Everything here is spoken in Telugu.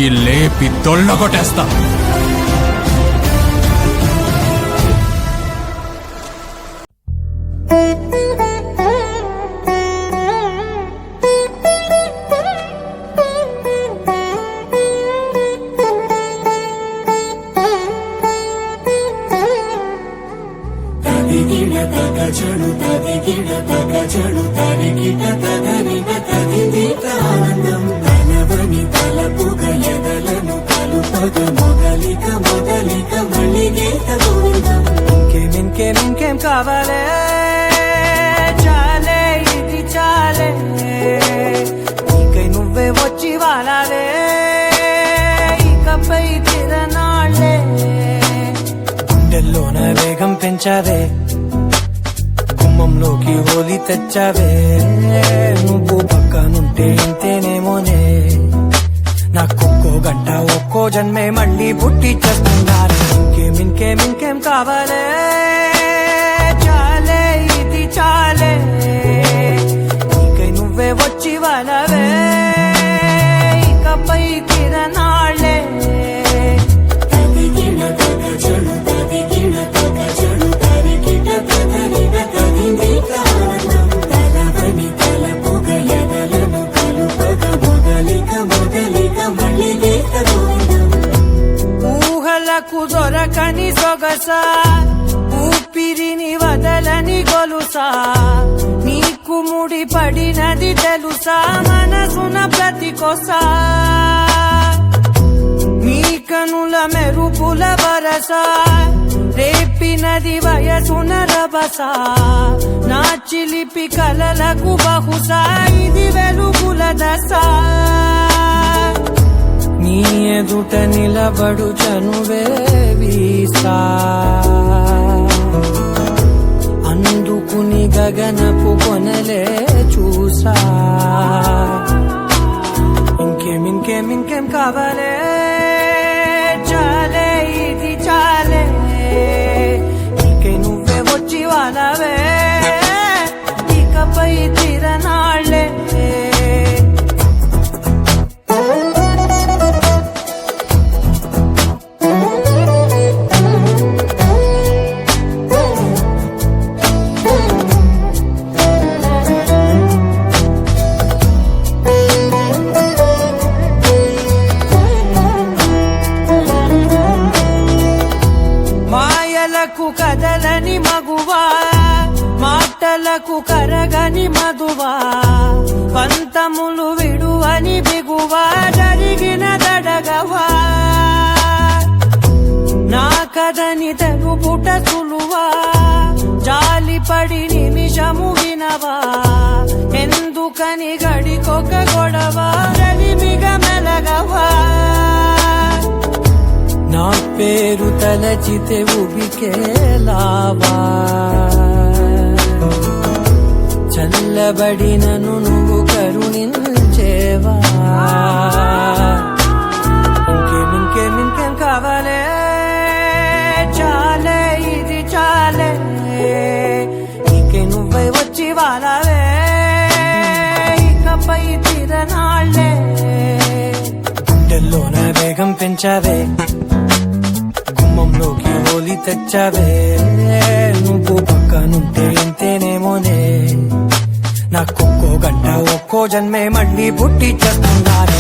పైకి లేపి తొళ్ళగొట్టేస్తా. ఇంకేం కావాలే చాలే ఇది చాలే ఇకై నువ్వే వచ్చి వాలాలే ఇకపై తిరనాళ్లే గుండెల్లోన వేగం పెంచావే గుమ్మంలోకి హోలీ తెచ్చావే నువ్వు పక్కనుంటే ఇంతేనేమోనే నాకొక్కో గంట ఒక్కో జన్మే మళ్ళీ పుట్టి చేస్తున్నారు. ఇంకేం కావాలే చాలే ఇది చాలే ఇకై నువ్వే వచ్చి వాళ్ళవే ఇకపై తిరనాళ్లే ఊహలకు దొరకని సొగసా ఊపిరిని వదలని గొలుసా నీకు ముడి పడినది తెలుసా మనసున ప్రతి కొసా నీ కనుల మెరుపుల వరసా రేపినది వయసున రభసా నా చిలిపి కలలకు బహుశా ఇది వెలుగుల దశ నీ ఎదుట నిలబడు చనువే వీసా అందుకుని గగనపు కొనలే చూసా. ఇంకేం కావాలే చాలే ఇది చాలే ఇకై నువ్వే వచ్చి వాళ్ళవే ఇకపై తిరనాళ్లే కదలని మగువా మాటలకు కరగని మధువా పంతములు విడువని బిగువా జరిగిన దడగవా నా కదని తెలుపుట సులువా జాలిపడి నిమిషము వినవా ఎందుకని గడికొక గొడవ రలిమిగ మెలగవా నా పేరు తలచితే ఉబికేలావా చల్లబడినను నువ్వు కరుణించేవా. ఇంకేం కావాలే చాలే ఇది చాలే ఇకై నువ్వై వచ్చి వాళ్ళవే ఇకపై తిరనాళ్లే గుండెల్లోన వేగం పెంచావే గుమ్మంలోకి హోలీ తెచ్చావే నువ్వు పక్కనుంటే ఇంతేనేమోనే నాకొక్కో గంట ఒక్కో జన్మే మళ్ళీ పుట్టి చేస్తున్నారు.